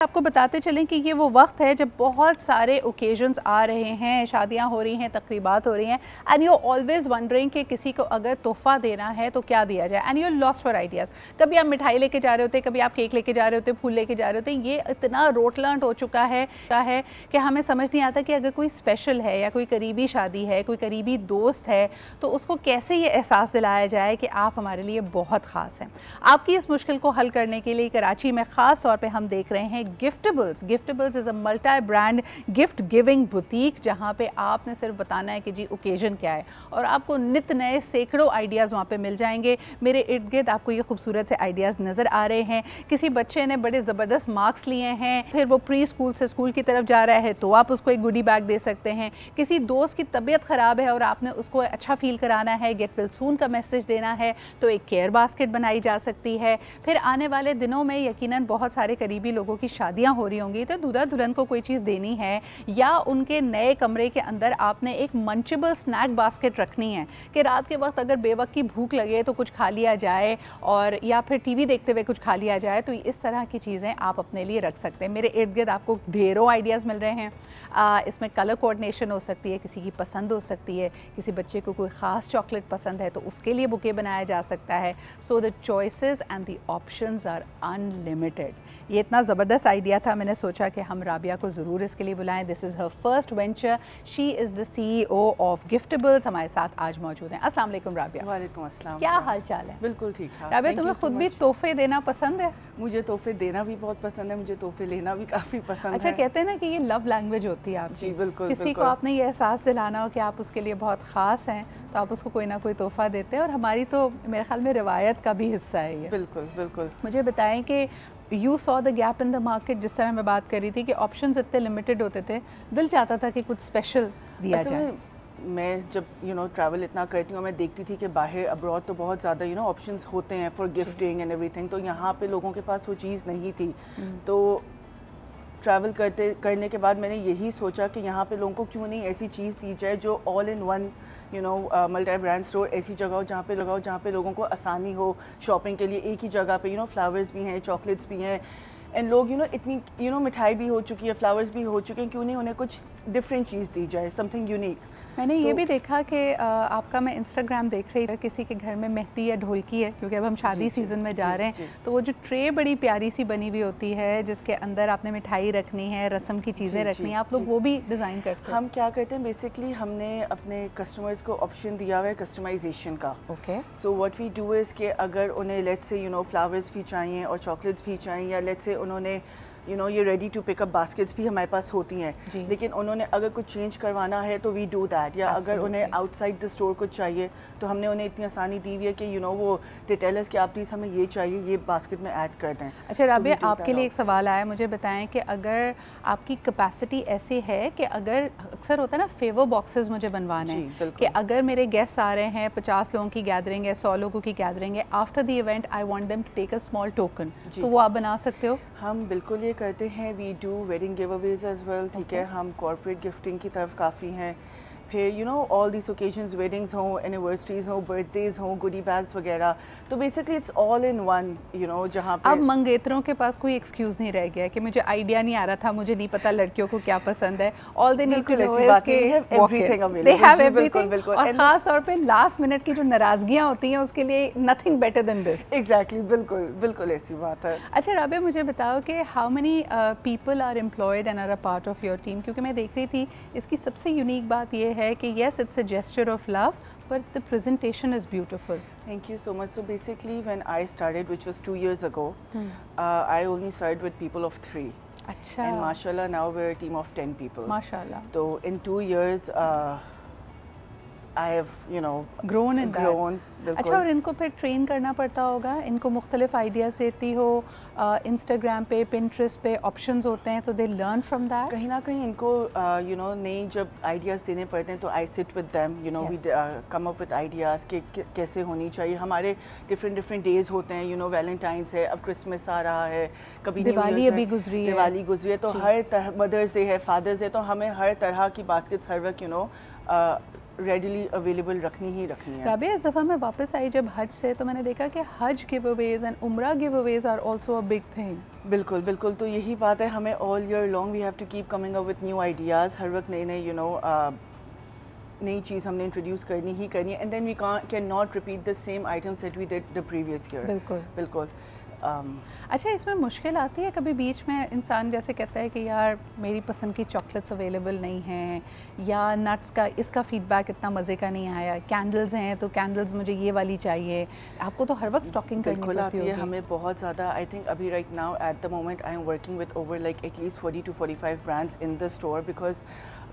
आपको बताते चलें कि ये वो वक्त है जब बहुत सारे ओकेजन्स आ रहे हैं, शादियां हो रही हैं, तकरीबात हो रही हैं, एंड यू ऑलवेज वंडरिंग कि किसी को अगर तोहफ़ा देना है तो क्या दिया जाए, and you lost for ideas. कभी आप मिठाई लेके जा रहे होते, कभी आप केक लेके जा रहे होते, फूल लेके जा रहे होते। ये इतना रोटलंट हो चुका है कि हमें समझ नहीं आता कि अगर कोई स्पेशल है या कोई करीबी शादी है, कोई करीबी दोस्त है, तो उसको कैसे ये एहसास दिलाया जाए कि आप हमारे लिए बहुत ख़ास हैं। आपकी इस मुश्किल को हल करने के लिए कराची में ख़ास तौर पर हम देख रहे हैं Giftables. Giftables is a multi brand gift giving boutique, जहाँ पे आपने सिर्फ बताना है कि जी ओकेजन क्या है, और आपको नित नए सैकड़ों आइडियाज़ वहाँ पे मिल जाएंगे। मेरे इर्द गिर्द आपको ये खूबसूरत से आइडियाज़ नज़र आ रहे हैं। किसी बच्चे ने बड़े ज़बरदस्त मार्क्स लिए हैं, फिर वो प्री स्कूल से स्कूल की तरफ जा रहा है, तो आप उसको एक गुडी बैग दे सकते हैं। किसी दोस्त की तबीयत ख़राब है और आपने उसको अच्छा फील कराना है, गेट वेल सून का मैसेज देना है, तो एक केयर बास्केट बनाई जा सकती है। फिर आने वाले दिनों में यकीनन बहुत सारे करीबी लोगों की शादियाँ हो रही होंगी, तो दूल्हा दुल्हन को कोई चीज़ देनी है, या उनके नए कमरे के अंदर आपने एक मंचेबल स्नैक बास्केट रखनी है कि रात के वक्त अगर बेवक्त की भूख लगे तो कुछ खा लिया जाए, और या फिर टीवी देखते हुए कुछ खा लिया जाए। तो इस तरह की चीज़ें आप अपने लिए रख सकते हैं। मेरे इर्द गिर्द आपको ढेरों आइडियाज़ मिल रहे हैं। इसमें कलर कोऑर्डिनेशन हो सकती है, किसी की पसंद हो सकती है, किसी बच्चे को कोई ख़ास चॉकलेट पसंद है तो उसके लिए बुके बनाया जा सकता है। So the choices and the options are unlimited. ये इतना ज़बरदस्त आइडिया था, मैंने सोचा कि हम राबिया को ज़रूर इसके लिए बुलाएं। This is her first venture. She is the CEO of Giftables. हमारे साथ आज मौजूद हैं। अस्सलाम वालेकुम राबिया। वालेकुम अस्सलाम। क्या हाल चाल है? बिल्कुल ठीक ठाक। राबिया, तुम्हें खुद भी तोहफे देना पसंद है? मुझे तोहफे देना भी बहुत पसंद है, मुझे तोहफे लेना भी काफ़ी पसंद है। अच्छा, कहते हैं ना कि ये लव लैंग्वेज होती है आपकी। जी बिल्कुल। किसी को आपने ये एहसास दिलाना हो कि आप उसके लिए बहुत ख़ास हैं, तो आप उसको कोई ना कोई तोहफ़ा देते हैं, और हमारी तो मेरे ख्याल में रिवायत का भी हिस्सा है ये। बिल्कुल बिल्कुल। मुझे बताएं कि you saw the gap in the market, जिस तरह मैं बात कर रही थी कि ऑप्शंस इतने लिमिटेड होते थे, दिल चाहता था कि कुछ स्पेशल दिया जाए। मैं जब ट्रैवल इतना करती हूँ, मैं देखती थी कि बाहर अब्रॉड तो बहुत ज़्यादा ऑप्शंस होते हैं फॉर गिफ्टिंग एंड एवरीथिंग, तो यहाँ पे लोगों के पास वो चीज़ नहीं थी। तो ट्रैवल करने के बाद मैंने यही सोचा कि यहाँ पे लोगों को क्यों नहीं ऐसी चीज़ दी जाए जो all in one multi brand store ऐसी जगह हो जहाँ पे लोगों को आसानी हो शॉपिंग के लिए। एक ही जगह पे फ्लावर्स भी हैं, चॉकलेट्स भी हैं, एंड लोग इतनी मिठाई भी हो चुकी है, फ्लावर्स भी हो चुके हैं, क्यों नहीं उन्हें कुछ डिफरेंट चीज़ दी जाए, समथिंग यूनिक। मैंने ये भी देखा कि आपका मैं इंस्टाग्राम देख रही थी, किसी के घर में मेहंदी या ढोलकी है, क्योंकि अब हम शादी सीज़न में जा रहे हैं, तो वो जो ट्रे बड़ी प्यारी सी बनी हुई होती है जिसके अंदर आपने मिठाई रखनी है, रस्म की चीज़ें रखनी है, आप लोग वो भी डिज़ाइन करते हैं? हम क्या करते हैं, बेसिकली हमने अपने कस्टमर्स को ऑप्शन दिया हुआ है कस्टमाइजेशन का। Okay. So what we do is कि अगर उन्हें लेट्स से फ्लावर्स भी चाहिए और चॉकलेट्स भी चाहिए, या लेट्स से उन्होंने ये रेडी टू पिकअप बास्केट्स भी हमारे पास होती हैं, लेकिन उन्होंने अगर कुछ चेंज करवाना है तो वी डू दैट, या अगर उन्हें आउटसाइड द स्टोर कुछ चाहिए तो हमने उन्हें इतनी आसानी दी हुई है कि वो डिटेलर्स कि आप प्लीज़ हमें ये चाहिए, ये बास्केट में ऐड कर दें। अच्छा राबिया, आपके लिए एक सवाल आया, मुझे बताएं कि अगर आपकी कैपेसिटी ऐसी है कि अगर अक्सर होता है ना फेवर बॉक्सेस मुझे बनवाने हैं कि अगर मेरे गेस्ट आ रहे हैं, 50 लोगों की गैदरिंग है, 100 लोगों की गैदरिंग है, after the event I want them to take a small token, तो वो आप बना सकते हो? हम बिल्कुल ये करते हैं। We do wedding giveaways as well, ठीक है। हम कॉर्पोरेट गिफ्टिंग की तरफ काफ़ी हैं, फिर ऑल दिस ओकेजन्स, वेडिंग्स हों, एनिवर्सरीज हों, बर्थडेज हों, गुडी बैग्स वगैरह, तो basically it's all in one, जहाँ पे अब मंगेतरों के पास कोई एक्सक्यूज़ नहीं रह गया कि मुझे आइडिया नहीं आ रहा था, मुझे नहीं पता लड़कियों को क्या पसंद है। All they need to know is कि everything they available, have everything, और खास तौर पे लास्ट मिनट की जो नाराज़गियाँ होती हैं उसके लिए nothing better than this. Exactly, बिल्कुल बिल्कुल ऐसी बात है। अच्छा राबिया, मुझे बताओ कि how many people are employed and are a part of your team, क्योंकि मैं देख रही थी इसकी सबसे यूनिक बात यह है कि yes it's a gesture of love, but the presentation is beautiful. Thank you so much. So basically when I started, which was 2 years ago, I only started with people of 3. अच्छा. And mashallah now we're a team of 10 people. Mashallah. So in 2 years I have grown in grown. अच्छा, और इनको फिर train करना पड़ता होगा, इनको मुख्तलिफ आइडियाज़ देती हो, इंस्टाग्राम पे, पिंटरेस्ट पे ऑप्शंस होते हैं, तो दे लर्न फ्रॉम दैट। कहीं ना कहीं इनको नई जब आइडियाज़ देने पड़ते हैं तो I sit with them, we come up with ideas कि कैसे होनी चाहिए। हमारे डिफरेंट डेज़ होते हैं, वैलेंटाइंस है, अब क्रिसमस आ रहा है, कभी दिवाली अभी गुजरी है, तो हर तरह, मदर्स डे है, फादर्स डे, तो हमें हर तरह की बास्केट्स हर वक्त रेडिली अवेलेबल रखनी ही रखनी है। राबिया, इस दफ़ा मैं वापस आई जब हज से, तो मैंने देखा कि हज गिव अवेज एंड उम्रा giveaways are also a big thing. बिल्कुल बिल्कुल, तो यही बात है, हमें all year long we have to keep coming up with new ideas. हर वक्त नए नए नई चीज़ हमने इंट्रोड्यूस करनी ही करनी है, and then we can not repeat the same items that we did the previous year. बिल्कुल बिल्कुल। अच्छा, इसमें मुश्किल आती है कभी बीच में, इंसान जैसे कहता है कि यार मेरी पसंद की चॉकलेट्स अवेलेबल नहीं हैं, या नट्स का इसका फीडबैक इतना मज़े का नहीं आया, कैंडल्स हैं तो कैंडल्स मुझे ये वाली चाहिए, आपको तो हर वक्त स्टॉकिंग करनी पड़ती है। हमें बहुत ज़्यादा, आई थिंक अभी right now at the moment I am working with over like at least 40 to 45 brands in the store, because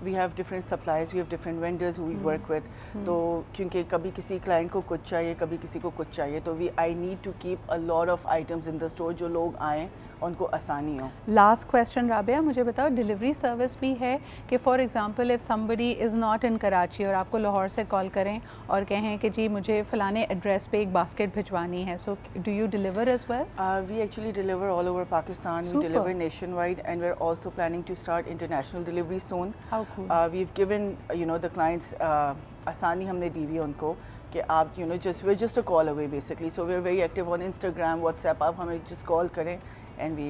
we have different suppliers, we have different vendors who we work with. तो क्योंकि कभी किसी client को कुछ चाहिए, कभी किसी को कुछ चाहिए, तो I need to keep a lot of items in the store जो लोग आएँ उनको आसानी हो। लास्ट क्वेश्चन राबिया, मुझे बताओ डिलीवरी सर्विस भी है कि for example if somebody is not in Karachi और आपको लाहौर से कॉल करें और कहें कि जी मुझे फ़लाने एड्रेस पे एक बास्केट भिजवानी है, so do you deliver as well? We actually deliver all over Pakistan, we deliver nationwide, and we are also planning to start international delivery soon. We have given the clients आसानी हमने दी हुई है उनको कि आप just a call away basically, so we are very active on Instagram, WhatsApp, आप हमें जस्ट कॉल करें and we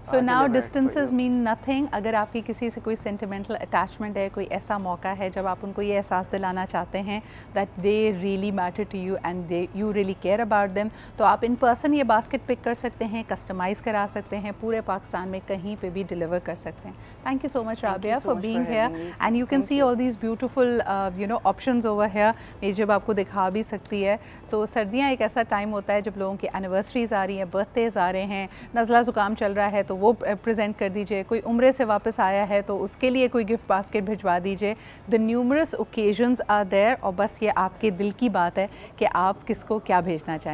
so now distances mean nothing। अगर आपकी किसी से कोई sentimental attachment है, कोई ऐसा मौका है जब आप उनको ये एहसास दिलाना चाहते हैं that they really matter to you and you really care about them, तो आप in person ये basket pick कर सकते हैं, customize करा सकते हैं, पूरे पाकिस्तान में कहीं पे भी deliver कर सकते हैं। Thank you so much Rabia for being here, and you can see all these beautiful options over here। ये जब आपको दिखा भी सकती है। so सर्दियाँ एक ऐसा टाइम होता है जब लोगों की anniversaries आ रही हैं, birthdays आ रहे हैं, नज़ला ज़ुकाम चल रहा है तो वो प्रेजेंट कर दीजिए, कोई उम्रे से वापस आया है तो उसके लिए कोई गिफ्ट बास्केट भिजवा दीजिए। The numerous occasions are there, और बस ये आपके दिल की बात है कि आप किसको क्या भेजना चाहें।